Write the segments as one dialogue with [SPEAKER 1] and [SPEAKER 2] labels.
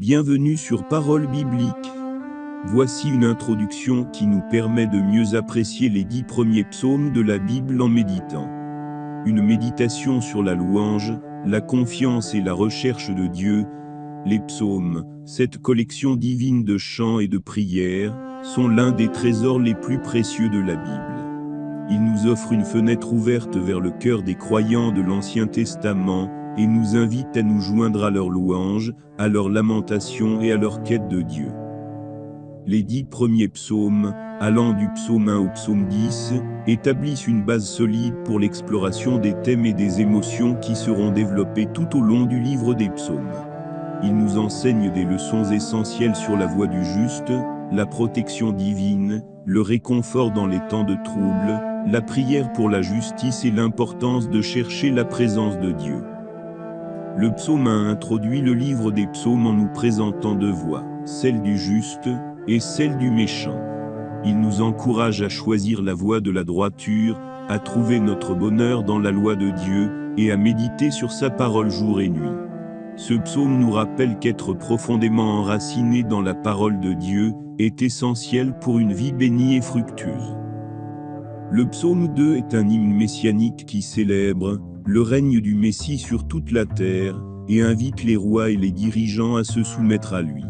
[SPEAKER 1] Bienvenue sur Parole biblique. Voici une introduction qui nous permet de mieux apprécier les 10 premiers psaumes de la Bible en méditant. Une méditation sur la louange, la confiance et la recherche de Dieu. Les psaumes, cette collection divine de chants et de prières, sont l'un des trésors les plus précieux de la Bible. Ils nous offrent une fenêtre ouverte vers le cœur des croyants de l'Ancien Testament, et nous invite à nous joindre à leur louange, à leur lamentation et à leur quête de Dieu. Les 10 premiers psaumes, allant du psaume 1 au psaume 10, établissent une base solide pour l'exploration des thèmes et des émotions qui seront développés tout au long du livre des psaumes. Ils nous enseignent des leçons essentielles sur la voie du juste, la protection divine, le réconfort dans les temps de trouble, la prière pour la justice et l'importance de chercher la présence de Dieu. Le psaume 1 introduit le livre des psaumes en nous présentant 2 voies, celle du juste et celle du méchant. Il nous encourage à choisir la voie de la droiture, à trouver notre bonheur dans la loi de Dieu et à méditer sur sa parole jour et nuit. Ce psaume nous rappelle qu'être profondément enraciné dans la parole de Dieu est essentiel pour une vie bénie et fructueuse. Le psaume 2 est un hymne messianique qui célèbre le règne du Messie sur toute la terre, et invite les rois et les dirigeants à se soumettre à lui.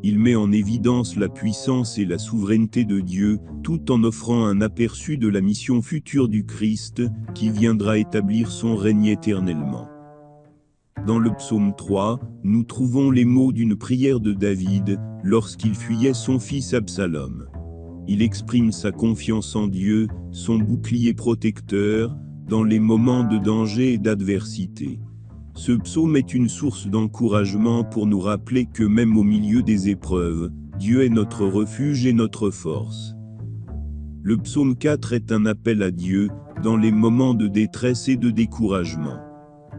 [SPEAKER 1] Il met en évidence la puissance et la souveraineté de Dieu, tout en offrant un aperçu de la mission future du Christ, qui viendra établir son règne éternellement. Dans le psaume 3, nous trouvons les mots d'une prière de David, lorsqu'il fuyait son fils Absalom. Il exprime sa confiance en Dieu, son bouclier protecteur, dans les moments de danger et d'adversité. Ce psaume est une source d'encouragement pour nous rappeler que même au milieu des épreuves, Dieu est notre refuge et notre force. Le psaume 4 est un appel à Dieu, dans les moments de détresse et de découragement.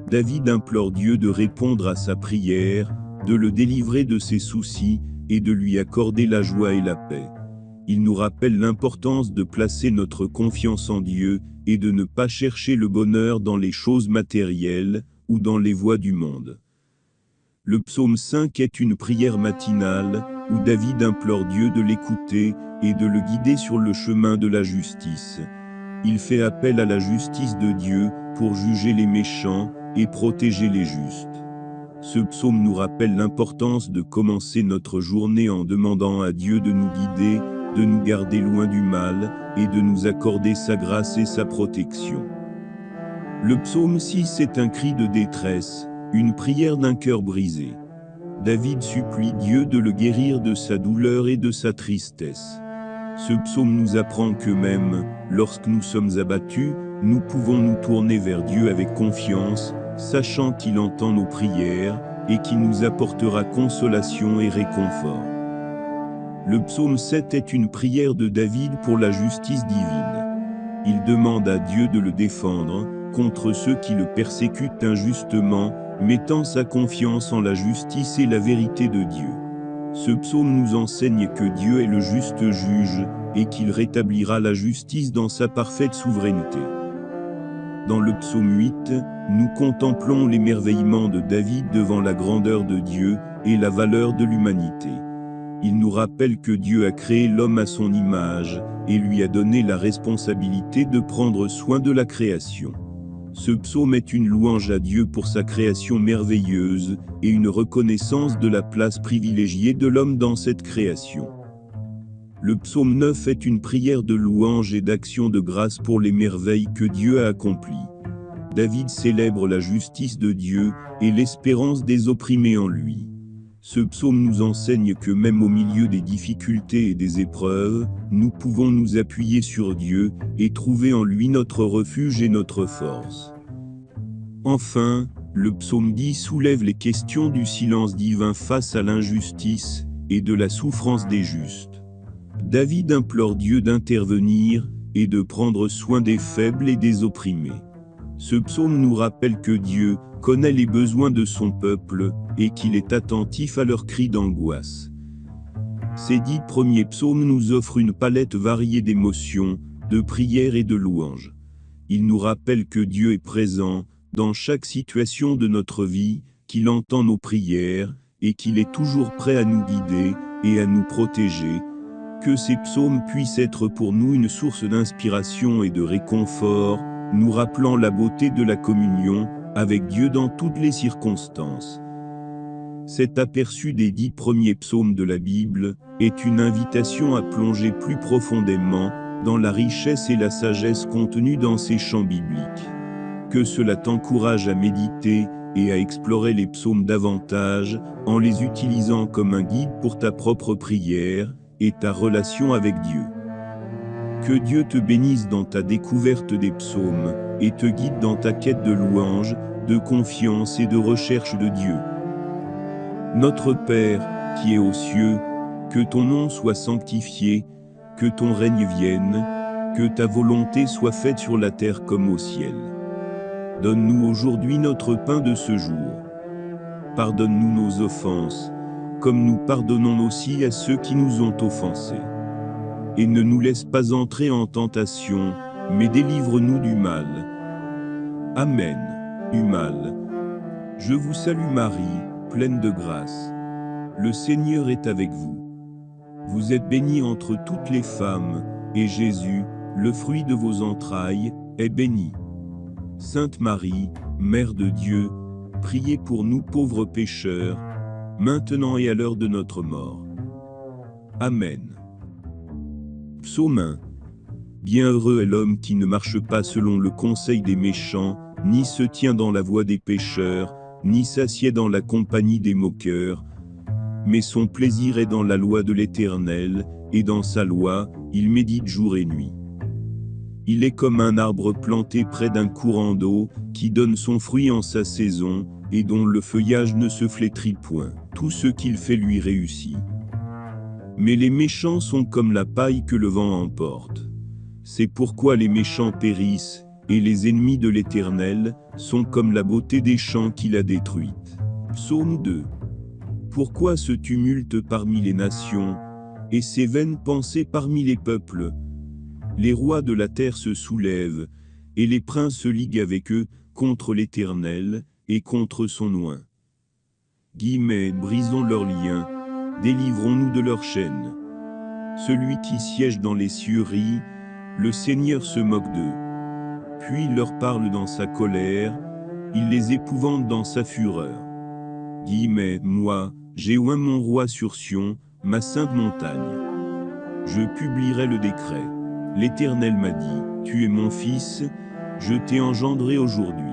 [SPEAKER 1] David implore Dieu de répondre à sa prière, de le délivrer de ses soucis, et de lui accorder la joie et la paix. Il nous rappelle l'importance de placer notre confiance en Dieu, et de ne pas chercher le bonheur dans les choses matérielles, ou dans les voies du monde. Le psaume 5 est une prière matinale, où David implore Dieu de l'écouter, et de le guider sur le chemin de la justice. Il fait appel à la justice de Dieu, pour juger les méchants, et protéger les justes. Ce psaume nous rappelle l'importance de commencer notre journée en demandant à Dieu de nous guider, de nous garder loin du mal, et de nous accorder sa grâce et sa protection. Le psaume 6 est un cri de détresse, une prière d'un cœur brisé. David supplie Dieu de le guérir de sa douleur et de sa tristesse. Ce psaume nous apprend que même, lorsque nous sommes abattus, nous pouvons nous tourner vers Dieu avec confiance, sachant qu'il entend nos prières, et qu'il nous apportera consolation et réconfort. Le psaume 7 est une prière de David pour la justice divine. Il demande à Dieu de le défendre contre ceux qui le persécutent injustement, mettant sa confiance en la justice et la vérité de Dieu. Ce psaume nous enseigne que Dieu est le juste juge, et qu'il rétablira la justice dans sa parfaite souveraineté. Dans le psaume 8, nous contemplons l'émerveillement de David devant la grandeur de Dieu et la valeur de l'humanité. Il nous rappelle que Dieu a créé l'homme à son image, et lui a donné la responsabilité de prendre soin de la création. Ce psaume est une louange à Dieu pour sa création merveilleuse, et une reconnaissance de la place privilégiée de l'homme dans cette création. Le psaume 9 est une prière de louange et d'action de grâce pour les merveilles que Dieu a accomplies. David célèbre la justice de Dieu, et l'espérance des opprimés en lui. Ce psaume nous enseigne que même au milieu des difficultés et des épreuves, nous pouvons nous appuyer sur Dieu, et trouver en lui notre refuge et notre force. Enfin, le psaume 10 soulève les questions du silence divin face à l'injustice, et de la souffrance des justes. David implore Dieu d'intervenir, et de prendre soin des faibles et des opprimés. Ce psaume nous rappelle que Dieu connaît les besoins de son peuple, et qu'il est attentif à leurs cris d'angoisse. Ces 10 premiers psaumes nous offrent une palette variée d'émotions, de prières et de louanges. Ils nous rappellent que Dieu est présent, dans chaque situation de notre vie, qu'il entend nos prières, et qu'il est toujours prêt à nous guider et à nous protéger. Que ces psaumes puissent être pour nous une source d'inspiration et de réconfort, nous rappelant la beauté de la communion avec Dieu dans toutes les circonstances. Cet aperçu des 10 premiers psaumes de la Bible est une invitation à plonger plus profondément dans la richesse et la sagesse contenues dans ces chants bibliques. Que cela t'encourage à méditer et à explorer les psaumes davantage en les utilisant comme un guide pour ta propre prière et ta relation avec Dieu. Que Dieu te bénisse dans ta découverte des psaumes et te guide dans ta quête de louange, de confiance et de recherche de Dieu. Notre Père, qui es aux cieux, que ton nom soit sanctifié, que ton règne vienne, que ta volonté soit faite sur la terre comme au ciel. Donne-nous aujourd'hui notre pain de ce jour. Pardonne-nous nos offenses, comme nous pardonnons aussi à ceux qui nous ont offensés. Et ne nous laisse pas entrer en tentation, mais délivre-nous du mal. Amen. Du mal. Je vous salue Marie, pleine de grâce. Le Seigneur est avec vous. Vous êtes bénie entre toutes les femmes, et Jésus, le fruit de vos entrailles, est béni. Sainte Marie, Mère de Dieu, priez pour nous pauvres pécheurs, maintenant et à l'heure de notre mort. Amen. Psaume 1. Bienheureux est l'homme qui ne marche pas selon le conseil des méchants, ni se tient dans la voie des pécheurs, ni s'assied dans la compagnie des moqueurs, mais son plaisir est dans la loi de l'Éternel, et dans sa loi, il médite jour et nuit. Il est comme un arbre planté près d'un courant d'eau, qui donne son fruit en sa saison, et dont le feuillage ne se flétrit point. Tout ce qu'il fait lui réussit. Mais les méchants sont comme la paille que le vent emporte. C'est pourquoi les méchants périssent, et les ennemis de l'Éternel sont comme la beauté des champs qu'il a détruite. Psaume 2. Pourquoi ce tumulte parmi les nations, et ces vaines pensées parmi les peuples? Les rois de la terre se soulèvent, et les princes se liguent avec eux contre l'Éternel et contre son oint. Brisons leurs liens, délivrons-nous de leurs chaînes. Celui qui siège dans les cieux rit, le Seigneur se moque d'eux. Puis il leur parle dans sa colère, il les épouvante dans sa fureur. Moi, j'ai oint mon roi sur Sion, ma sainte montagne. Je publierai le décret. L'Éternel m'a dit, tu es mon fils, je t'ai engendré aujourd'hui.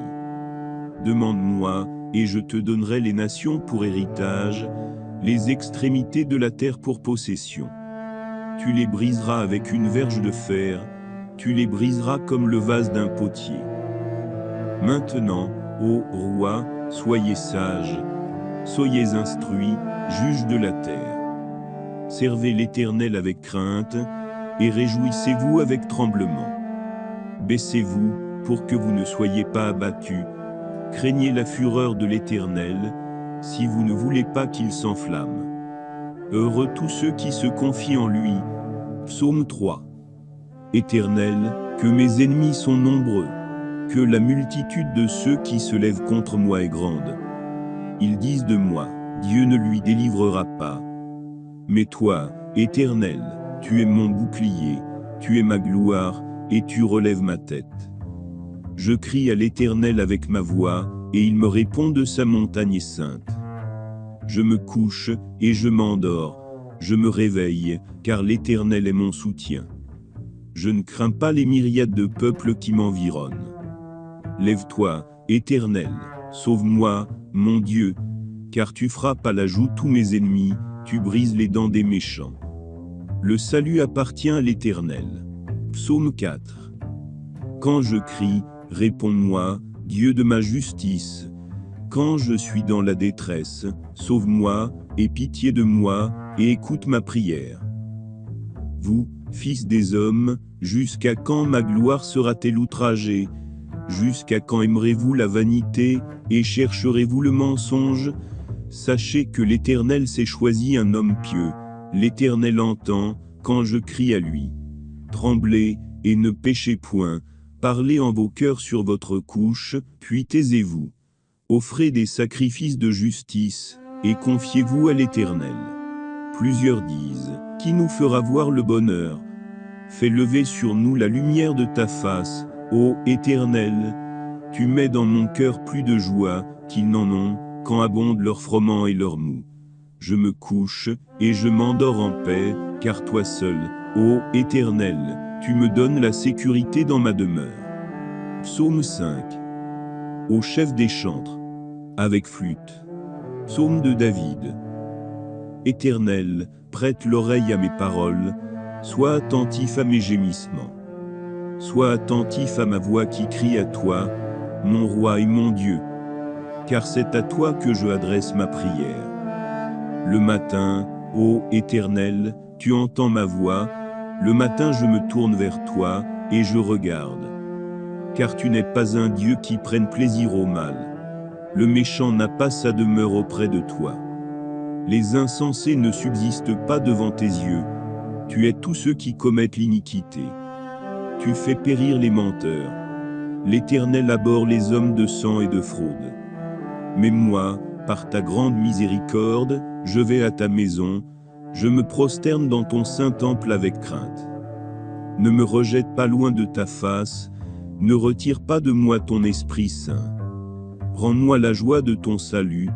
[SPEAKER 1] Demande-moi, et je te donnerai les nations pour héritage, les extrémités de la terre pour possession. Tu les briseras avec une verge de fer, tu les briseras comme le vase d'un potier. Maintenant, ô roi, soyez sages, soyez instruits, juges de la terre. Servez l'Éternel avec crainte, et réjouissez-vous avec tremblement. Baissez-vous, pour que vous ne soyez pas abattus. Craignez la fureur de l'Éternel, si vous ne voulez pas qu'il s'enflamme. Heureux tous ceux qui se confient en lui. Psaume 3. Éternel, que mes ennemis sont nombreux, que la multitude de ceux qui se lèvent contre moi est grande. Ils disent de moi, Dieu ne lui délivrera pas. Mais toi, Éternel, tu es mon bouclier, tu es ma gloire, et tu relèves ma tête. Je crie à l'Éternel avec ma voix, et il me répond de sa montagne sainte. Je me couche, et je m'endors, je me réveille, car l'Éternel est mon soutien. Je ne crains pas les myriades de peuples qui m'environnent. Lève-toi, Éternel, sauve-moi, mon Dieu, car tu frappes à la joue tous mes ennemis, tu brises les dents des méchants. Le salut appartient à l'Éternel. Psaume 4. Quand je crie, réponds-moi, Dieu de ma justice. Quand je suis dans la détresse, sauve-moi, aie pitié de moi, et écoute ma prière. Vous, fils des hommes, jusqu'à quand ma gloire sera-t-elle outragée? Jusqu'à quand aimerez-vous la vanité, et chercherez-vous le mensonge? Sachez que l'Éternel s'est choisi un homme pieux. L'Éternel entend, quand je crie à lui. Tremblez, et ne péchez point. Parlez en vos cœurs sur votre couche, puis taisez-vous. Offrez des sacrifices de justice, et confiez-vous à l'Éternel. Plusieurs disent, qui nous fera voir le bonheur? Fais lever sur nous la lumière de ta face, ô Éternel. Tu mets dans mon cœur plus de joie qu'ils n'en ont, quand abondent leur froment et leur mou. Je me couche, et je m'endors en paix, car toi seul, ô Éternel, tu me donnes la sécurité dans ma demeure. Psaume 5. Au chef des chantres, avec flûte. Psaume de David. Éternel, prête l'oreille à mes paroles, sois attentif à mes gémissements. Sois attentif à ma voix qui crie à toi, mon roi et mon Dieu. Car c'est à toi que je adresse ma prière. Le matin, ô Éternel, tu entends ma voix, le matin je me tourne vers toi, et je regarde. Car tu n'es pas un Dieu qui prenne plaisir au mal. Le méchant n'a pas sa demeure auprès de toi. Les insensés ne subsistent pas devant tes yeux. Tu es tous ceux qui commettent l'iniquité. Tu fais périr les menteurs. L'Éternel abhorre les hommes de sang et de fraude. Mais moi, par ta grande miséricorde, je vais à ta maison, je me prosterne dans ton saint temple avec crainte. Ne me rejette pas loin de ta face, ne retire pas de moi ton Esprit Saint. Rends-moi la joie de ton salut,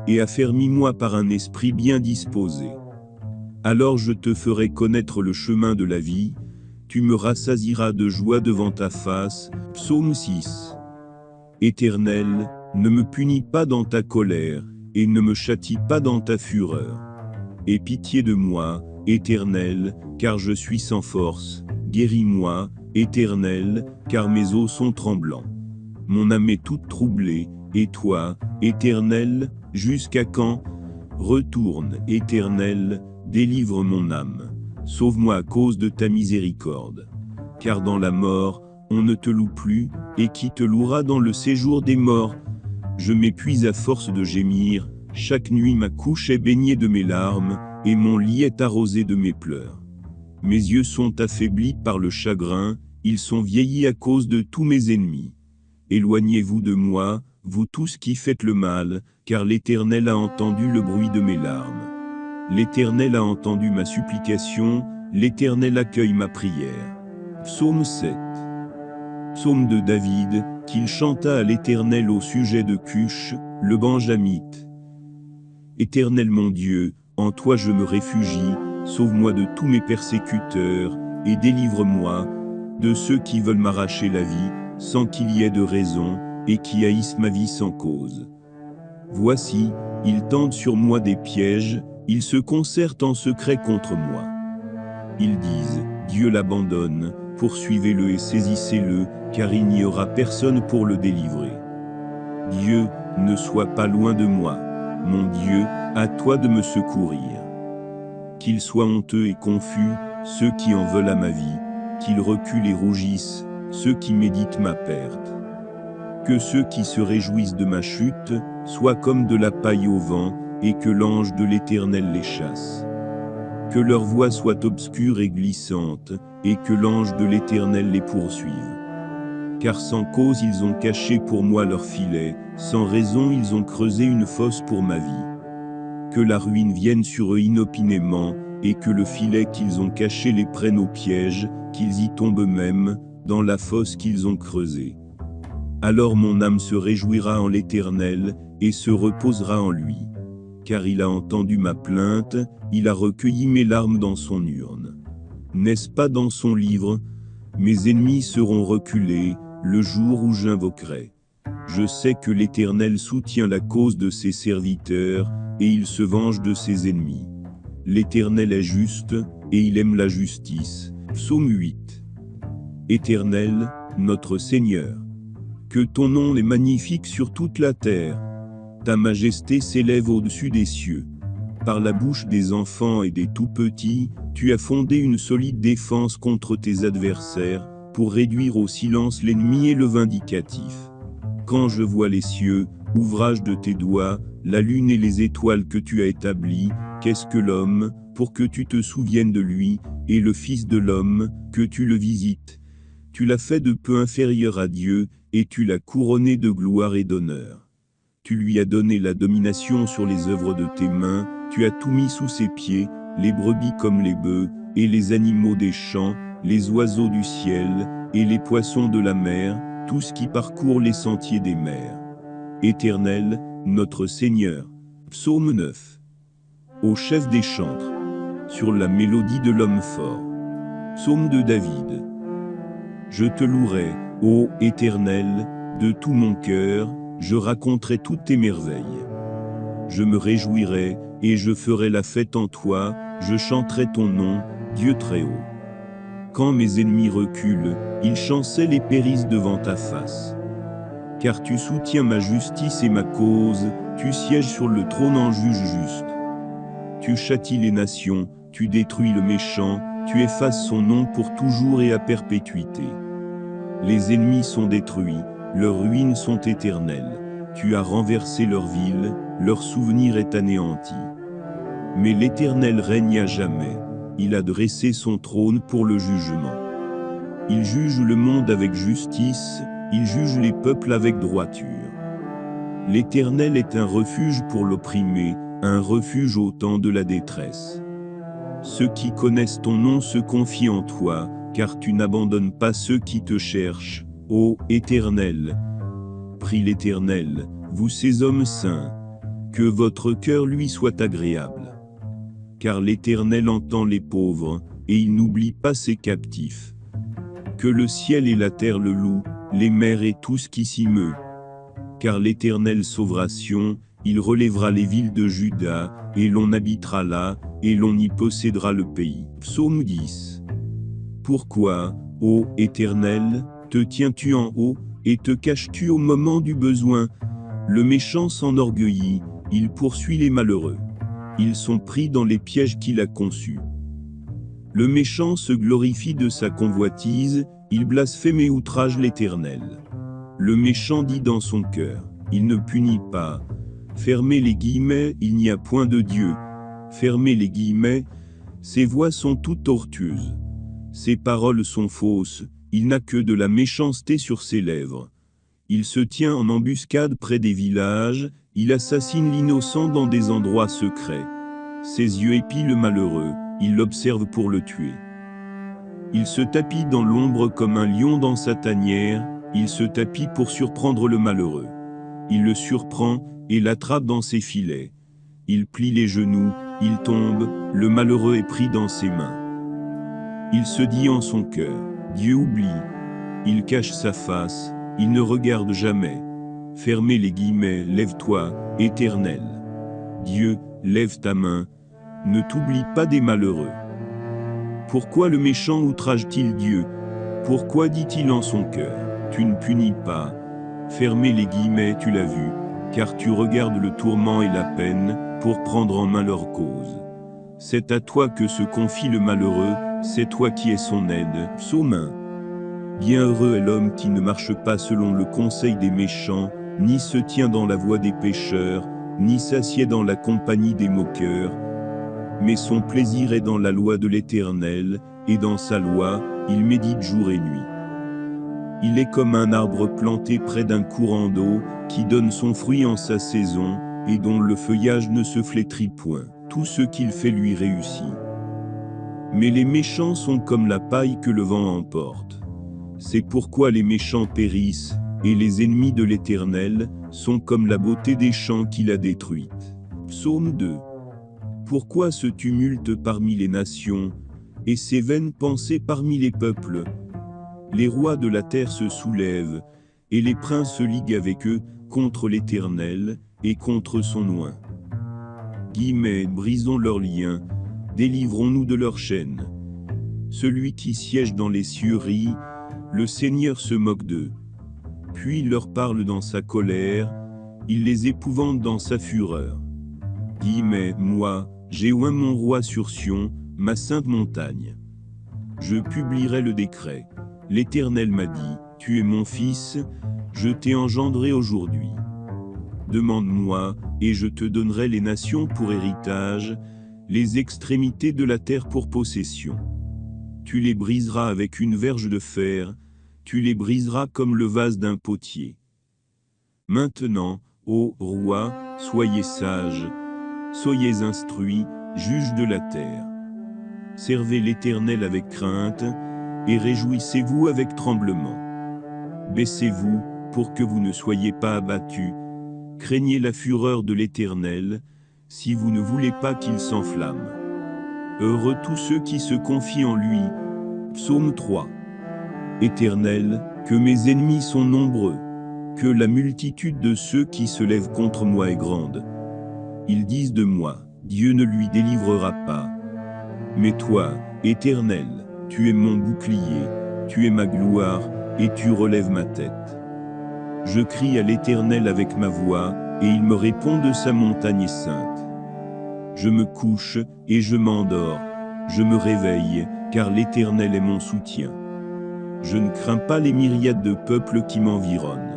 [SPEAKER 1] et affermis-moi par un esprit bien disposé. Alors je te ferai connaître le chemin de la vie, tu me rassasiras de joie devant ta face. Psaume 6. Éternel, ne me punis pas dans ta colère, et ne me châtie pas dans ta fureur. Aie pitié de moi, Éternel, car je suis sans force. Guéris-moi, Éternel, car mes os sont tremblants. Mon âme est toute troublée, et toi, Éternel, jusqu'à quand? Retourne, Éternel, délivre mon âme. Sauve-moi à cause de ta miséricorde. Car dans la mort, on ne te loue plus, et qui te louera dans le séjour des morts? Je m'épuise à force de gémir, chaque nuit ma couche est baignée de mes larmes, et mon lit est arrosé de mes pleurs. Mes yeux sont affaiblis par le chagrin, ils sont vieillis à cause de tous mes ennemis. Éloignez-vous de moi, vous tous qui faites le mal, car l'Éternel a entendu le bruit de mes larmes. L'Éternel a entendu ma supplication, l'Éternel accueille ma prière. Psaume 7. Psaume de David, qu'il chanta à l'Éternel au sujet de Cush, le Benjamite. Éternel mon Dieu, en toi je me réfugie, sauve-moi de tous mes persécuteurs, et délivre-moi de ceux qui veulent m'arracher la vie, sans qu'il y ait de raison, et qui haïssent ma vie sans cause. Voici, ils tendent sur moi des pièges, ils se concertent en secret contre moi. Ils disent, Dieu l'abandonne, poursuivez-le et saisissez-le, car il n'y aura personne pour le délivrer. Dieu, ne sois pas loin de moi. Mon Dieu, à toi de me secourir. Qu'ils soient honteux et confus, ceux qui en veulent à ma vie, qu'ils reculent et rougissent, ceux qui méditent ma perte. Que ceux qui se réjouissent de ma chute, soient comme de la paille au vent, et que l'ange de l'Éternel les chasse. Que leur voix soit obscure et glissante, et que l'ange de l'Éternel les poursuive. Car sans cause ils ont caché pour moi leur filet, sans raison ils ont creusé une fosse pour ma vie. Que la ruine vienne sur eux inopinément, et que le filet qu'ils ont caché les prenne au piège, qu'ils y tombent eux-mêmes, dans la fosse qu'ils ont creusée. Alors mon âme se réjouira en l'Éternel, et se reposera en lui. Car il a entendu ma plainte, il a recueilli mes larmes dans son urne. N'est-ce pas dans son livre? Mes ennemis seront reculés, le jour où j'invoquerai. Je sais que l'Éternel soutient la cause de ses serviteurs, et il se venge de ses ennemis. L'Éternel est juste, et il aime la justice. Psaume 8. Éternel, notre Seigneur, que ton nom est magnifique sur toute la terre. Ta majesté s'élève au-dessus des cieux. Par la bouche des enfants et des tout-petits, tu as fondé une solide défense contre tes adversaires, pour réduire au silence l'ennemi et le vindicatif. Quand je vois les cieux, ouvrage de tes doigts, la lune et les étoiles que tu as établies, qu'est-ce que l'homme, pour que tu te souviennes de lui, et le Fils de l'homme, que tu le visites? Tu l'as fait de peu inférieur à Dieu, et tu l'as couronné de gloire et d'honneur. Tu lui as donné la domination sur les œuvres de tes mains, tu as tout mis sous ses pieds, les brebis comme les bœufs, et les animaux des champs, les oiseaux du ciel, et les poissons de la mer, tout ce qui parcourt les sentiers des mers. Éternel, notre Seigneur. Psaume 9. Au chef des chantres. Sur la mélodie de l'homme fort. Psaume de David. Je te louerai, ô Éternel, de tout mon cœur, je raconterai toutes tes merveilles. Je me réjouirai, et je ferai la fête en toi, je chanterai ton nom, Dieu très haut. Quand mes ennemis reculent, ils chancellent et périssent devant ta face. Car tu soutiens ma justice et ma cause, tu sièges sur le trône en juge juste. Tu châties les nations, tu détruis le méchant, tu effaces son nom pour toujours et à perpétuité. Les ennemis sont détruits, leurs ruines sont éternelles. Tu as renversé leur ville, leur souvenir est anéanti. Mais l'Éternel règne à jamais. Il a dressé son trône pour le jugement. Il juge le monde avec justice, il juge les peuples avec droiture. L'Éternel est un refuge pour l'opprimé, un refuge au temps de la détresse. Ceux qui connaissent ton nom se confient en toi, car tu n'abandonnes pas ceux qui te cherchent, ô Éternel. Prie l'Éternel, vous ces hommes saints, que votre cœur lui soit agréable. Car l'Éternel entend les pauvres, et il n'oublie pas ses captifs. Que le ciel et la terre le louent, les mers et tout ce qui s'y meut. Car l'Éternel sauvera Sion, il relèvera les villes de Juda, et l'on habitera là, et l'on y possédera le pays. Psaume 10. Pourquoi, ô Éternel, te tiens-tu en haut, et te caches-tu au moment du besoin? Le méchant s'enorgueillit, il poursuit les malheureux. Ils sont pris dans les pièges qu'il a conçus. Le méchant se glorifie de sa convoitise, il blasphème et outrage l'Éternel. Le méchant dit dans son cœur, il ne punit pas. Fermez les guillemets, il n'y a point de Dieu. Fermez les guillemets, ses voix sont toutes tortueuses. Ses paroles sont fausses, il n'a que de la méchanceté sur ses lèvres. Il se tient en embuscade près des villages, il assassine l'innocent dans des endroits secrets. Ses yeux épient le malheureux, il l'observe pour le tuer. Il se tapit dans l'ombre comme un lion dans sa tanière, il se tapit pour surprendre le malheureux. Il le surprend et l'attrape dans ses filets. Il plie les genoux, il tombe, le malheureux est pris dans ses mains. Il se dit en son cœur, Dieu oublie. Il cache sa face, il ne regarde jamais. Fermez les guillemets, lève-toi, Éternel. Dieu, lève ta main, ne t'oublie pas des malheureux. Pourquoi le méchant outrage-t-il Dieu? Pourquoi dit-il en son cœur, tu ne punis pas? Fermez les guillemets, tu l'as vu, car tu regardes le tourment et la peine, pour prendre en main leur cause. C'est à toi que se confie le malheureux, c'est toi qui es son aide. Psaume 1. Bienheureux est l'homme qui ne marche pas selon le conseil des méchants, ni se tient dans la voie des pécheurs, ni s'assied dans la compagnie des moqueurs. Mais son plaisir est dans la loi de l'Éternel, et dans sa loi, il médite jour et nuit. Il est comme un arbre planté près d'un courant d'eau, qui donne son fruit en sa saison, et dont le feuillage ne se flétrit point. Tout ce qu'il fait lui réussit. Mais les méchants sont comme la paille que le vent emporte. C'est pourquoi les méchants périssent, et les ennemis de l'Éternel sont comme la beauté des champs qu'il a détruite. Psaume 2. Pourquoi ce tumulte parmi les nations, et ces vaines pensées parmi les peuples? Les rois de la terre se soulèvent, et les princes se liguent avec eux, contre l'Éternel, et contre son oint. Guillemets, brisons leurs liens, délivrons-nous de leurs chaînes. Celui qui siège dans les cieux rit, le Seigneur se moque d'eux. Puis il leur parle dans sa colère, il les épouvante dans sa fureur. Guillemets, moi, j'ai oint mon roi sur Sion, ma sainte montagne. Je publierai le décret. L'Éternel m'a dit, tu es mon fils, je t'ai engendré aujourd'hui. Demande-moi, et je te donnerai les nations pour héritage, les extrémités de la terre pour possession. Tu les briseras avec une verge de fer, tu les briseras comme le vase d'un potier. Maintenant, Ô roi, soyez sages, soyez instruits, juges de la terre. Servez l'Éternel avec crainte, et réjouissez-vous avec tremblement. Baissez-vous, pour que vous ne soyez pas abattus. Craignez la fureur de l'Éternel, si vous ne voulez pas qu'il s'enflamme. Heureux tous ceux qui se confient en lui. Psaume 3. Éternel, que mes ennemis sont nombreux, que la multitude de ceux qui se lèvent contre moi est grande. Ils disent de moi, Dieu ne lui délivrera pas. Mais toi, Éternel, tu es mon bouclier, tu es ma gloire, et tu relèves ma tête. Je crie à l'Éternel avec ma voix, et il me répond de sa montagne sainte. Je me couche, et je m'endors, je me réveille, car l'Éternel est mon soutien. Je ne crains pas les myriades de peuples qui m'environnent.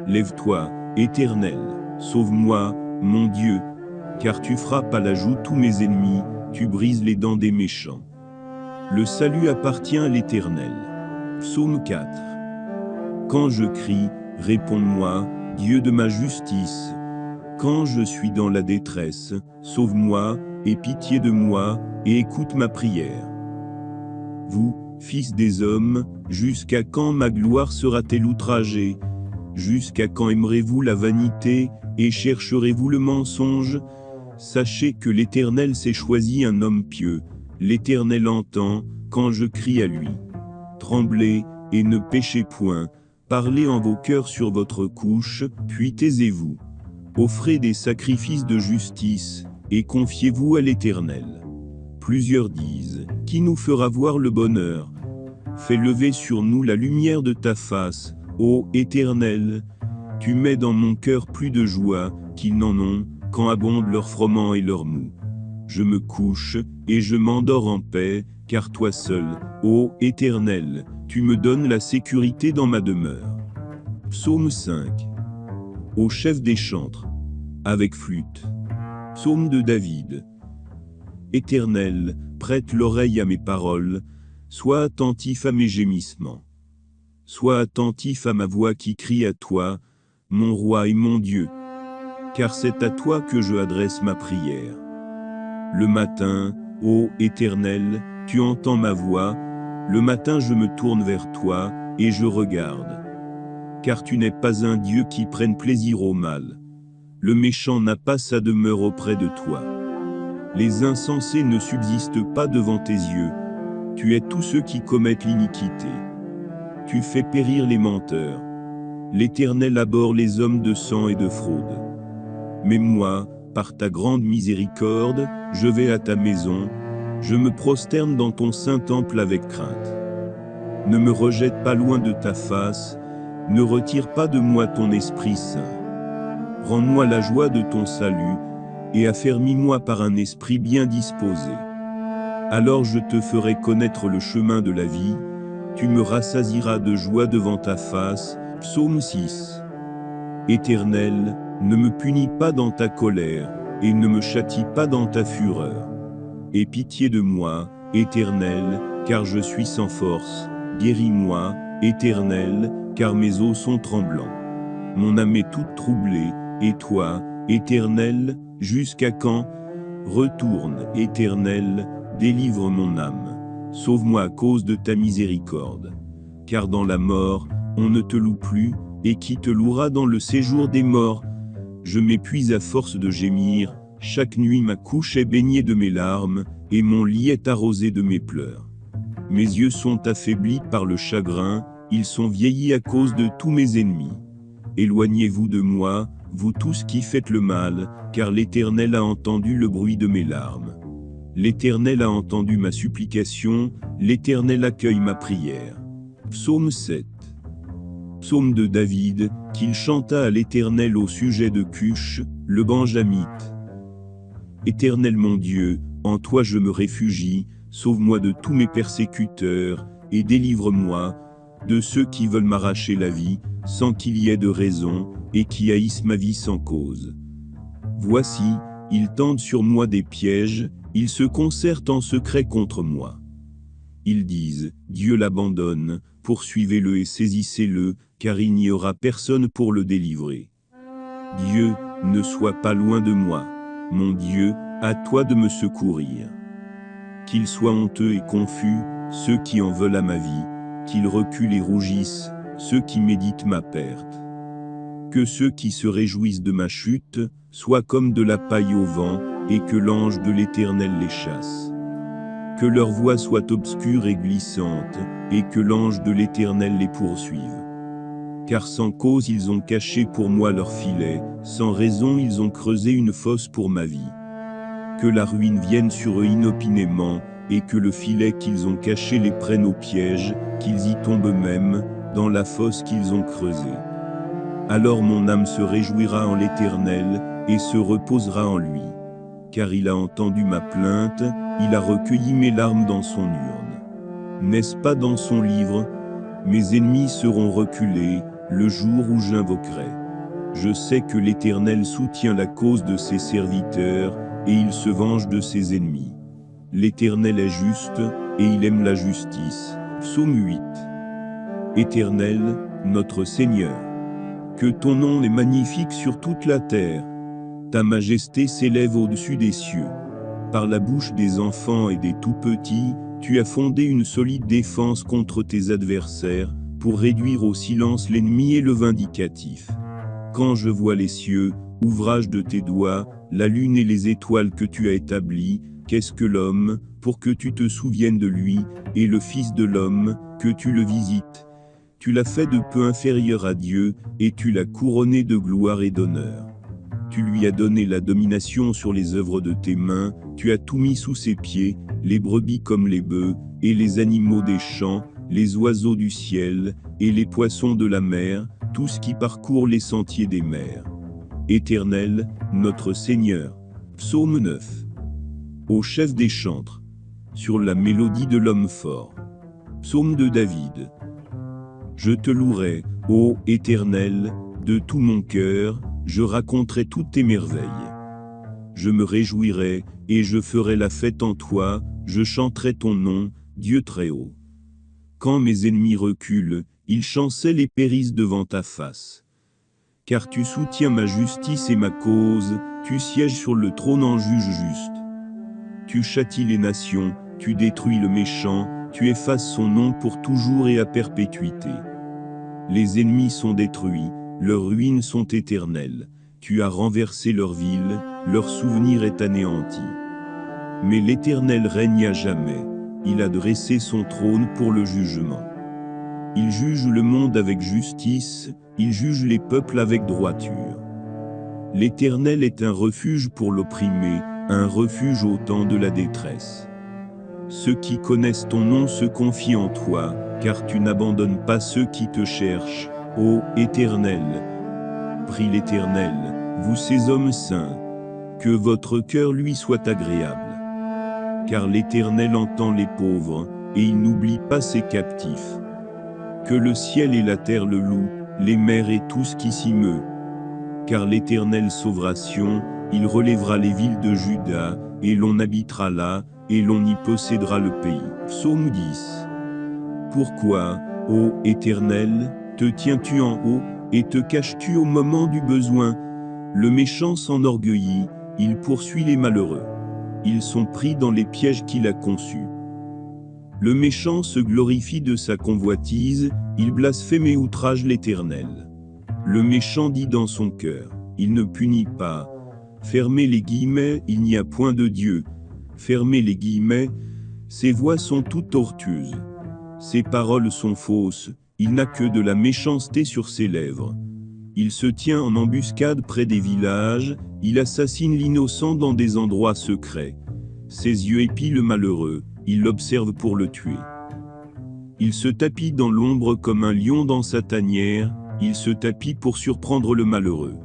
[SPEAKER 1] Lève-toi, Éternel, sauve-moi, mon Dieu, car tu frappes à la joue tous mes ennemis, tu brises les dents des méchants. Le salut appartient à l'Éternel. Psaume 4. Quand je crie, réponds-moi, Dieu de ma justice. Quand je suis dans la détresse, sauve-moi, aie pitié de moi, et écoute ma prière. Vous, fils des hommes, jusqu'à quand ma gloire sera-t-elle outragée? Jusqu'à quand aimerez-vous la vanité, et chercherez-vous le mensonge? Sachez que l'Éternel s'est choisi un homme pieux. L'Éternel entend, quand je crie à lui. Tremblez, et ne péchez point. Parlez en vos cœurs sur votre couche, puis taisez-vous. Offrez des sacrifices de justice, et confiez-vous à l'Éternel. Plusieurs disent, qui nous fera voir le bonheur? Fais lever sur nous la lumière de ta face, ô Éternel. Tu mets dans mon cœur plus de joie, qu'ils n'en ont, quand abondent leur froment et leur mou. Je me couche, et je m'endors en paix, car toi seul, ô Éternel, tu me donnes la sécurité dans ma demeure. Psaume 5. Au chef des chantres, avec flûte. Psaume de David. Éternel, prête l'oreille à mes paroles, sois attentif à mes gémissements. Sois attentif à ma voix qui crie à toi, mon roi et mon Dieu. Car c'est à toi que je adresse ma prière. Le matin, ô Éternel, tu entends ma voix, le matin je me tourne vers toi, et je regarde. Car tu n'es pas un Dieu qui prenne plaisir au mal. Le méchant n'a pas sa demeure auprès de toi. Les insensés ne subsistent pas devant tes yeux. Tu es tous ceux qui commettent l'iniquité. Tu fais périr les menteurs. L'Éternel abhorre les hommes de sang et de fraude. Mais moi, par ta grande miséricorde, je vais à ta maison, je me prosterne dans ton saint temple avec crainte. Ne me rejette pas loin de ta face, ne retire pas de moi ton Esprit Saint. Rends-moi la joie de ton salut, et affermis-moi par un esprit bien disposé. Alors je te ferai connaître le chemin de la vie, tu me rassasieras de joie devant ta face. Psaume 6. Éternel, ne me punis pas dans ta colère, et ne me châtie pas dans ta fureur. Aie pitié de moi, Éternel, car je suis sans force. Guéris-moi, Éternel, car mes os sont tremblants. Mon âme est toute troublée, et toi, Éternel, jusqu'à quand? Retourne, Éternel, délivre mon âme. Sauve-moi à cause de ta miséricorde. Car dans la mort, on ne te loue plus, et qui te louera dans le séjour des morts? Je m'épuise à force de gémir, chaque nuit ma couche est baignée de mes larmes, et mon lit est arrosé de mes pleurs. Mes yeux sont affaiblis par le chagrin, ils sont vieillis à cause de tous mes ennemis. Éloignez-vous de moi, vous tous qui faites le mal, car l'Éternel a entendu le bruit de mes larmes. L'Éternel a entendu ma supplication, l'Éternel accueille ma prière. Psaume 7. Psaume de David, qu'il chanta à l'Éternel au sujet de Cush, le Benjamite. Éternel mon Dieu, en toi je me réfugie, sauve-moi de tous mes persécuteurs, et délivre-moi de ceux qui veulent m'arracher la vie, sans qu'il y ait de raison, et qui haïssent ma vie sans cause. Voici, ils tendent sur moi des pièges, ils se concertent en secret contre moi. Ils disent, Dieu l'abandonne, poursuivez-le et saisissez-le, car il n'y aura personne pour le délivrer. Dieu, ne sois pas loin de moi. Mon Dieu, à toi de me secourir. Qu'ils soient honteux et confus, ceux qui en veulent à ma vie, qu'ils reculent et rougissent, ceux qui méditent ma perte. Que ceux qui se réjouissent de ma chute, soient comme de la paille au vent, et que l'ange de l'Éternel les chasse. Que leur voie soit obscure et glissante, et que l'ange de l'Éternel les poursuive. Car sans cause ils ont caché pour moi leur filet, sans raison ils ont creusé une fosse pour ma vie. Que la ruine vienne sur eux inopinément, et que le filet qu'ils ont caché les prenne au piège, qu'ils y tombent eux-mêmes, dans la fosse qu'ils ont creusée. Alors mon âme se réjouira en l'Éternel, et se reposera en lui. Car il a entendu ma plainte, il a recueilli mes larmes dans son urne. N'est-ce pas dans son livre? Mes ennemis seront reculés, le jour où j'invoquerai. Je sais que l'Éternel soutient la cause de ses serviteurs, et il se venge de ses ennemis. L'Éternel est juste, et il aime la justice. Psaume 8. Éternel, notre Seigneur, que ton nom est magnifique sur toute la terre. Ta majesté s'élève au-dessus des cieux. Par la bouche des enfants et des tout-petits, tu as fondé une solide défense contre tes adversaires, pour réduire au silence l'ennemi et le vindicatif. Quand je vois les cieux, ouvrage de tes doigts, la lune et les étoiles que tu as établies, qu'est-ce que l'homme, pour que tu te souviennes de lui, et le Fils de l'homme, que tu le visites? Tu l'as fait de peu inférieur à Dieu, et tu l'as couronné de gloire et d'honneur. Tu lui as donné la domination sur les œuvres de tes mains, tu as tout mis sous ses pieds, les brebis comme les bœufs, et les animaux des champs, les oiseaux du ciel, et les poissons de la mer, tout ce qui parcourt les sentiers des mers. Éternel, notre Seigneur. Psaume 9. Au chef des chantres. Sur la mélodie de l'homme fort. Psaume de David. Je te louerai, ô Éternel, de tout mon cœur, je raconterai toutes tes merveilles. Je me réjouirai, et je ferai la fête en toi, je chanterai ton nom, Dieu très haut. Quand mes ennemis reculent, ils chancellent et périssent devant ta face. Car tu soutiens ma justice et ma cause, tu sièges sur le trône en juge juste. Tu châties les nations, tu détruis le méchant, tu effaces son nom pour toujours et à perpétuité. Les ennemis sont détruits, leurs ruines sont éternelles. Tu as renversé leur ville, leur souvenir est anéanti. Mais l'Éternel règne à jamais, il a dressé son trône pour le jugement. Il juge le monde avec justice, il juge les peuples avec droiture. L'Éternel est un refuge pour l'opprimé, un refuge au temps de la détresse. Ceux qui connaissent ton nom se confient en toi, car tu n'abandonnes pas ceux qui te cherchent, ô Éternel. Prie l'Éternel, vous ces hommes saints, que votre cœur lui soit agréable. Car l'Éternel entend les pauvres, et il n'oublie pas ses captifs. Que le ciel et la terre le louent, les mers et tout ce qui s'y meut. Car l'Éternel sauvera Sion, il relèvera les villes de Juda, et l'on habitera là, et l'on y possédera le pays. Psaume 10. Pourquoi, ô Éternel, te tiens-tu en haut, et te caches-tu au moment du besoin? Le méchant s'enorgueillit, il poursuit les malheureux. Ils sont pris dans les pièges qu'il a conçus. Le méchant se glorifie de sa convoitise, il blasphème et outrage l'Éternel. Le méchant dit dans son cœur, il ne punit pas. Fermez les guillemets, il n'y a point de Dieu. Fermez les guillemets, ses voix sont toutes tortueuses. Ses paroles sont fausses, il n'a que de la méchanceté sur ses lèvres. Il se tient en embuscade près des villages, il assassine l'innocent dans des endroits secrets. Ses yeux épient le malheureux, il l'observe pour le tuer. Il se tapit dans l'ombre comme un lion dans sa tanière, il se tapit pour surprendre le malheureux.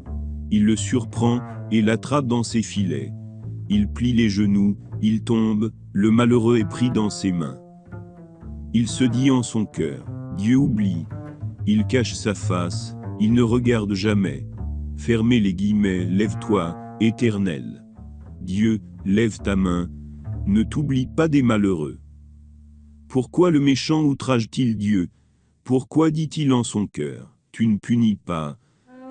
[SPEAKER 1] Il le surprend et l'attrape dans ses filets. Il plie les genoux, il tombe, le malheureux est pris dans ses mains. Il se dit en son cœur, Dieu oublie. Il cache sa face, il ne regarde jamais. Fermez les guillemets, lève-toi, Éternel. Dieu, lève ta main, ne t'oublie pas des malheureux. Pourquoi le méchant outrage-t-il Dieu? Pourquoi dit-il en son cœur, tu ne punis pas?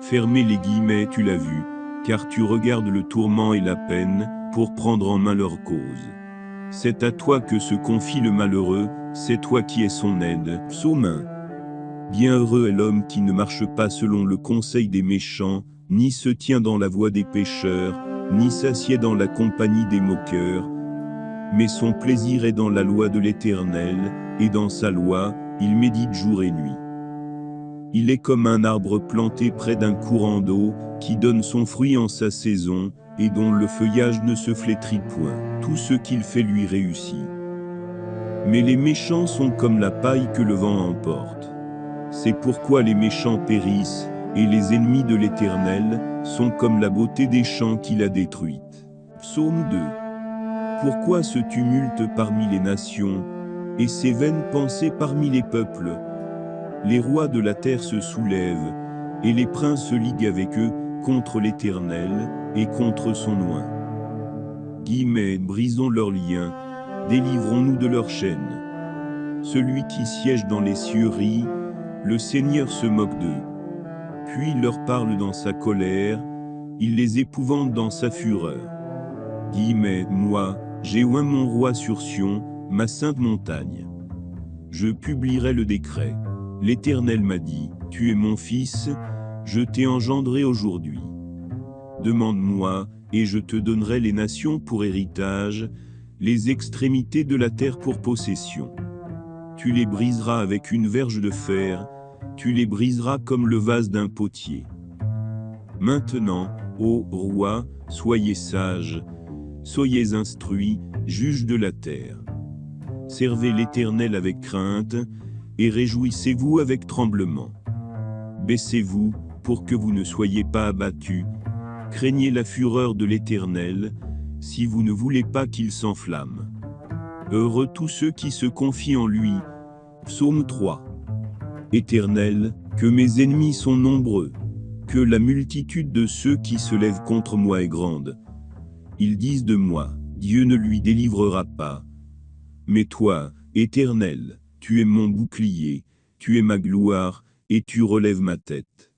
[SPEAKER 1] Fermez les guillemets, tu l'as vu, car tu regardes le tourment et la peine, pour prendre en main leur cause. C'est à toi que se confie le malheureux, c'est toi qui es son aide. Psaume 1. Bienheureux est l'homme qui ne marche pas selon le conseil des méchants, ni se tient dans la voie des pécheurs, ni s'assied dans la compagnie des moqueurs. Mais son plaisir est dans la loi de l'Éternel, et dans sa loi, il médite jour et nuit. Il est comme un arbre planté près d'un courant d'eau, qui donne son fruit en sa saison, et dont le feuillage ne se flétrit point. Tout ce qu'il fait lui réussit. Mais les méchants sont comme la paille que le vent emporte. C'est pourquoi les méchants périssent, et les ennemis de l'Éternel sont comme la beauté des champs qu'il a détruite. Psaume 2. Pourquoi ce tumulte parmi les nations, et ces vaines pensées parmi les peuples? Les rois de la terre se soulèvent, et les princes se liguent avec eux contre l'Éternel et contre son oint. Guillemets, brisons leurs liens, délivrons-nous de leurs chaînes. Celui qui siège dans les cieux rit, le Seigneur se moque d'eux. Puis il leur parle dans sa colère, il les épouvante dans sa fureur. Guillemets, moi, j'ai oint mon roi sur Sion, ma sainte montagne. Je publierai le décret. L'Éternel m'a dit, tu es mon fils, je t'ai engendré aujourd'hui. Demande-moi, et je te donnerai les nations pour héritage, les extrémités de la terre pour possession. Tu les briseras avec une verge de fer, tu les briseras comme le vase d'un potier. Maintenant, ô roi, soyez sages, soyez instruits, juges de la terre. Servez l'Éternel avec crainte, et réjouissez-vous avec tremblement. Baissez-vous, pour que vous ne soyez pas abattus. Craignez la fureur de l'Éternel, si vous ne voulez pas qu'il s'enflamme. Heureux tous ceux qui se confient en lui. Psaume 3. Éternel, que mes ennemis sont nombreux, que la multitude de ceux qui se lèvent contre moi est grande. Ils disent de moi, Dieu ne lui délivrera pas. Mais toi, Éternel, tu es mon bouclier, tu es ma gloire, et tu relèves ma tête.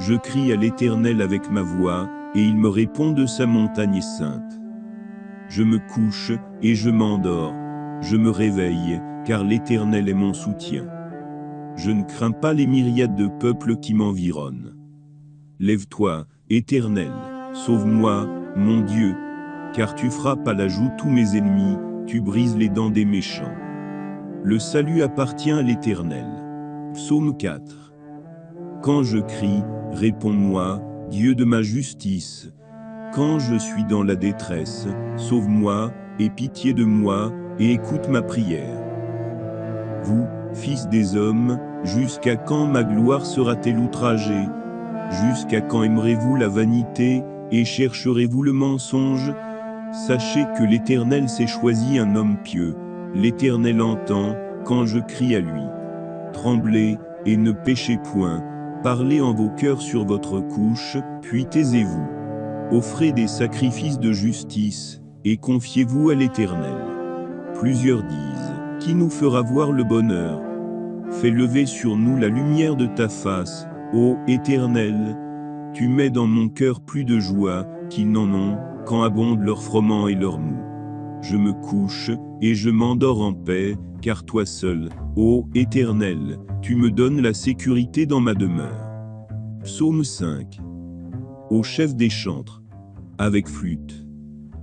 [SPEAKER 1] Je crie à l'Éternel avec ma voix, et il me répond de sa montagne sainte. Je me couche, et je m'endors, je me réveille, car l'Éternel est mon soutien. Je ne crains pas les myriades de peuples qui m'environnent. Lève-toi, Éternel, sauve-moi, mon Dieu, car tu frappes à la joue tous mes ennemis, tu brises les dents des méchants. Le salut appartient à l'Éternel. Psaume 4. Quand je crie, réponds-moi, Dieu de ma justice. Quand je suis dans la détresse, sauve-moi, aie pitié de moi, et écoute ma prière. Vous, fils des hommes, jusqu'à quand ma gloire sera-t-elle outragée? Jusqu'à quand aimerez-vous la vanité, et chercherez-vous le mensonge? Sachez que l'Éternel s'est choisi un homme pieux. L'Éternel entend, quand je crie à lui. Tremblez, et ne péchez point, parlez en vos cœurs sur votre couche, puis taisez-vous. Offrez des sacrifices de justice, et confiez-vous à l'Éternel. Plusieurs disent, qui nous fera voir le bonheur? Fais lever sur nous la lumière de ta face, ô Éternel. Tu mets dans mon cœur plus de joie, qu'ils n'en ont, quand abondent leur froment et leur mou. Je me couche, et je m'endors en paix, car toi seul, ô Éternel, tu me donnes la sécurité dans ma demeure. Psaume 5. Au chef des chantres, avec flûte.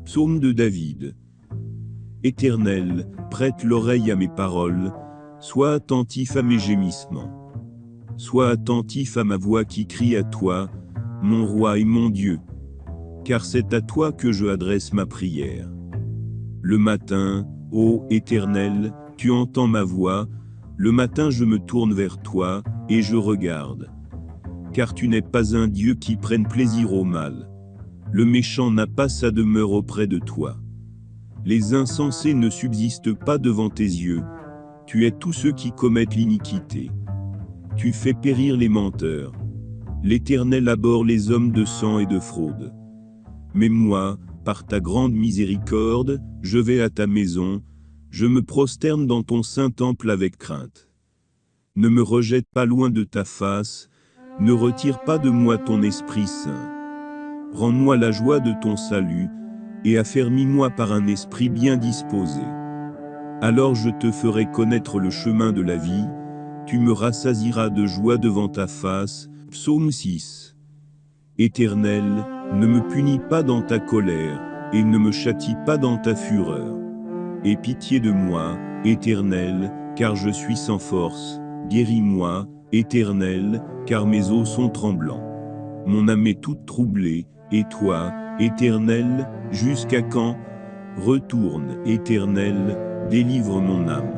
[SPEAKER 1] Psaume de David. Éternel, prête l'oreille à mes paroles, sois attentif à mes gémissements. Sois attentif à ma voix qui crie à toi, mon roi et mon Dieu, car c'est à toi que je adresse ma prière. Le matin, ô Éternel, tu entends ma voix, le matin je me tourne vers toi, et je regarde. Car tu n'es pas un Dieu qui prenne plaisir au mal. Le méchant n'a pas sa demeure auprès de toi. Les insensés ne subsistent pas devant tes yeux, tu es tous ceux qui commettent l'iniquité. Tu fais périr les menteurs. L'Éternel abhorre les hommes de sang et de fraude. Mais moi, par ta grande miséricorde, je vais à ta maison, je me prosterne dans ton saint temple avec crainte. Ne me rejette pas loin de ta face, Ne retire pas de moi ton Esprit Saint. Rends-moi la joie de ton salut, et affermis-moi par un esprit bien disposé. Alors je te ferai connaître le chemin de la vie, tu me rassasieras de joie devant ta face. Psaume 6. Éternel, ne me punis pas dans ta colère, et ne me châtie pas dans ta fureur. Aie pitié de moi, Éternel, car je suis sans force. Guéris-moi, Éternel, car mes os sont tremblants. Mon âme est toute troublée, et toi, Éternel, jusqu'à quand? Retourne, Éternel, délivre mon âme.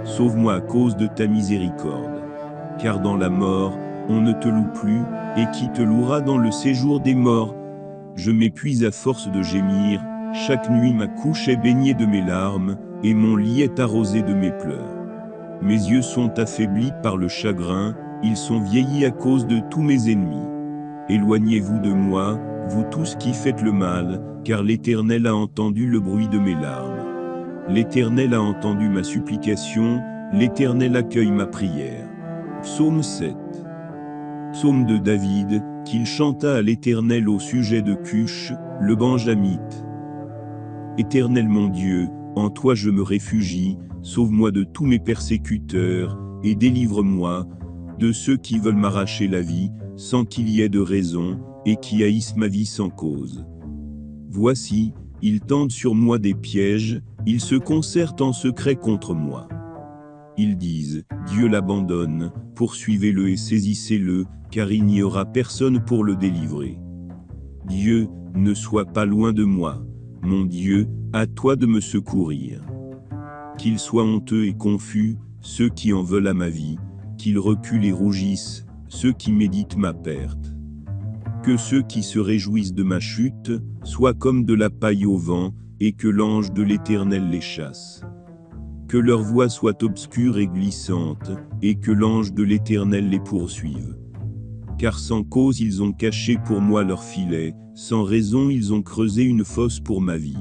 [SPEAKER 1] Sauve-moi à cause de ta miséricorde. Car dans la mort, on ne te loue plus, et qui te louera dans le séjour des morts? Je m'épuise à force de gémir, chaque nuit ma couche est baignée de mes larmes, et mon lit est arrosé de mes pleurs. Mes yeux sont affaiblis par le chagrin, ils sont vieillis à cause de tous mes ennemis. Éloignez-vous de moi, vous tous qui faites le mal, car l'Éternel a entendu le bruit de mes larmes. L'Éternel a entendu ma supplication, l'Éternel accueille ma prière. Psaume 7. Psaume de David, qu'il chanta à l'Éternel au sujet de Cush, le Benjamite. Éternel mon Dieu, en toi je me réfugie, sauve-moi de tous mes persécuteurs, et délivre-moi de ceux qui veulent m'arracher la vie, sans qu'il y ait de raison, et qui haïssent ma vie sans cause. Voici, ils tendent sur moi des pièges, ils se concertent en secret contre moi. Ils disent, Dieu l'abandonne, poursuivez-le et saisissez-le, car il n'y aura personne pour le délivrer. Dieu, ne sois pas loin de moi. Mon Dieu, à toi de me secourir. Qu'ils soient honteux et confus, ceux qui en veulent à ma vie, qu'ils reculent et rougissent, ceux qui méditent ma perte. Que ceux qui se réjouissent de ma chute soient comme de la paille au vent, et que l'ange de l'Éternel les chasse. Que leur voie soit obscure et glissante, et que l'ange de l'Éternel les poursuive. Car sans cause ils ont caché pour moi leur filet, sans raison ils ont creusé une fosse pour ma vie.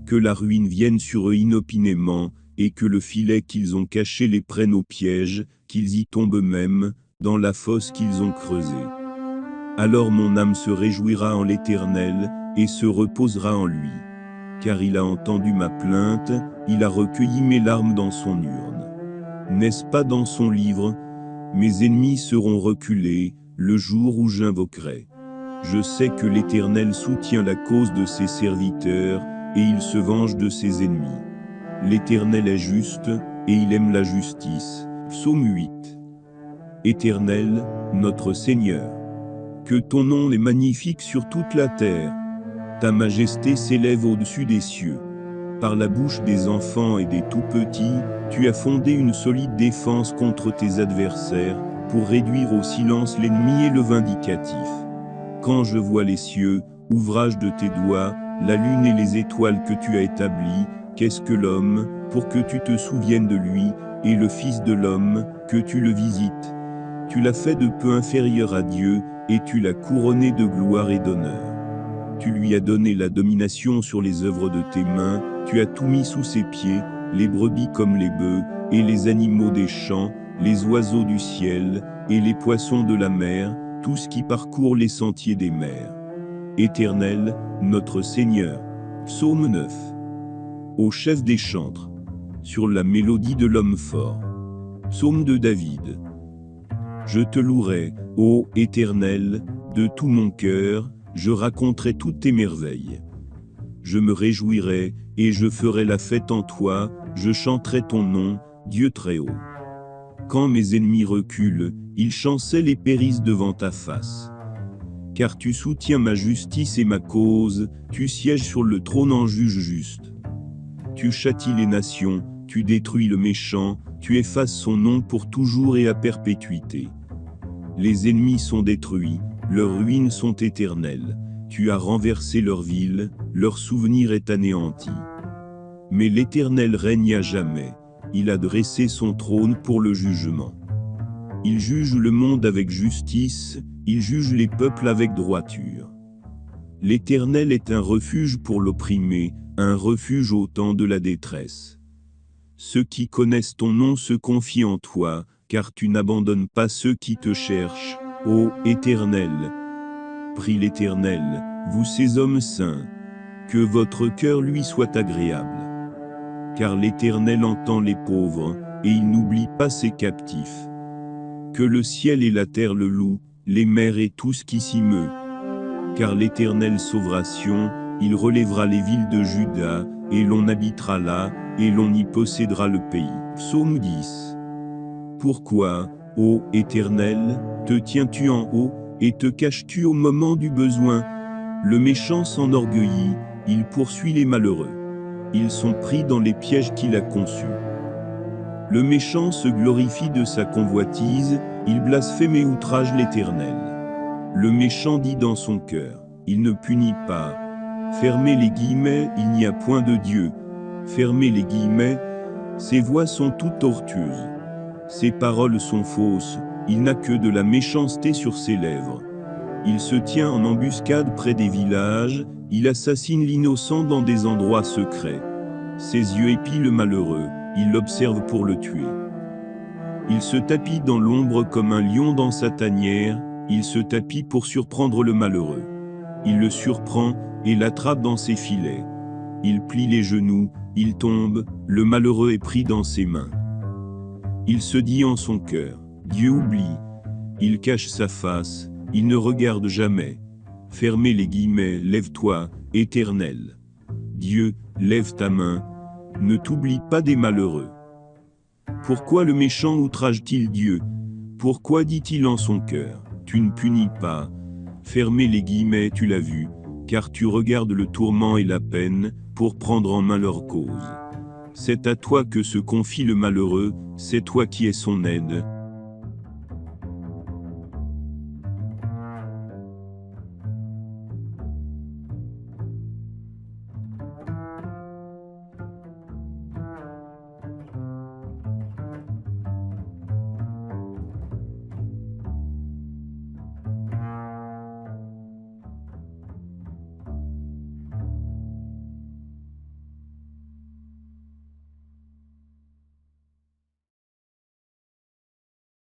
[SPEAKER 1] Que la ruine vienne sur eux inopinément, et que le filet qu'ils ont caché les prenne au piège, qu'ils y tombent eux-mêmes, dans la fosse qu'ils ont creusée. Alors mon âme se réjouira en l'Éternel, et se reposera en lui. Car il a entendu ma plainte, il a recueilli mes larmes dans son urne. N'est-ce pas dans son livre? Mes ennemis seront reculés, le jour où j'invoquerai. Je sais que l'Éternel soutient la cause de ses serviteurs, et il se venge de ses ennemis. L'Éternel est juste, et il aime la justice. Psaume 8. Éternel, notre Seigneur, que ton nom est magnifique sur toute la terre. Ta majesté s'élève au-dessus des cieux. Par la bouche des enfants et des tout-petits, tu as fondé une solide défense contre tes adversaires, pour réduire au silence l'ennemi et le vindicatif. Quand je vois les cieux, ouvrage de tes doigts, la lune et les étoiles que tu as établies, qu'est-ce que l'homme, pour que tu te souviennes de lui, et le Fils de l'homme, que tu le visites? Tu l'as fait de peu inférieur à Dieu, et tu l'as couronné de gloire et d'honneur. Tu lui as donné la domination sur les œuvres de tes mains, tu as tout mis sous ses pieds, les brebis comme les bœufs, et les animaux des champs, les oiseaux du ciel, et les poissons de la mer, tout ce qui parcourt les sentiers des mers. Éternel, notre Seigneur. Psaume 9. Au chef des chantres. Sur la mélodie de l'homme fort. Psaume de David. Je te louerai, ô Éternel, de tout mon cœur, je raconterai toutes tes merveilles. Je me réjouirai, et je ferai la fête en toi, je chanterai ton nom, Dieu très haut. Quand mes ennemis reculent, ils chancellent et périssent devant ta face. Car tu soutiens ma justice et ma cause, tu sièges sur le trône en juge juste. Tu châties les nations, tu détruis le méchant, tu effaces son nom pour toujours et à perpétuité. Les ennemis sont détruits, leurs ruines sont éternelles. Tu as renversé leur ville, leur souvenir est anéanti. Mais l'Éternel règne à jamais, il a dressé son trône pour le jugement. Il juge le monde avec justice, il juge les peuples avec droiture. L'Éternel est un refuge pour l'opprimé, un refuge au temps de la détresse. Ceux qui connaissent ton nom se confient en toi, car tu n'abandonnes pas ceux qui te cherchent, Ô Éternel, prie l'Éternel, vous ces hommes saints, que votre cœur lui soit agréable. Car l'Éternel entend les pauvres, et il n'oublie pas ses captifs. Que le ciel et la terre le louent, les mers et tout ce qui s'y meut. Car l'Éternel sauvera Sion, il relèvera les villes de Juda, et l'on habitera là, et l'on y possédera le pays. Psaume 10. Pourquoi, ô Éternel, te tiens-tu en haut, et te caches-tu au moment du besoin? Le méchant s'enorgueillit, il poursuit les malheureux. Ils sont pris dans les pièges qu'il a conçus. Le méchant se glorifie de sa convoitise, il blasphème et outrage l'Éternel. Le méchant dit dans son cœur, il ne punit pas. Fermez les guillemets, il n'y a point de Dieu. Fermez les guillemets, ses voix sont toutes tortueuses. Ses paroles sont fausses, il n'a que de la méchanceté sur ses lèvres. Il se tient en embuscade près des villages, il assassine l'innocent dans des endroits secrets. Ses yeux épient le malheureux, il l'observe pour le tuer. Il se tapit dans l'ombre comme un lion dans sa tanière, il se tapit pour surprendre le malheureux. Il le surprend et l'attrape dans ses filets. Il plie les genoux, il tombe, le malheureux est pris dans ses mains. Il se dit en son cœur, Dieu oublie. Il cache sa face, il ne regarde jamais. Fermez les guillemets, lève-toi, Éternel. Dieu, lève ta main, ne t'oublie pas des malheureux. Pourquoi le méchant outrage-t-il Dieu? Pourquoi dit-il en son cœur, tu ne punis pas? Fermez les guillemets, tu l'as vu, car tu regardes le tourment et la peine, pour prendre en main leur cause. C'est à toi que se confie le malheureux, c'est toi qui es son aide.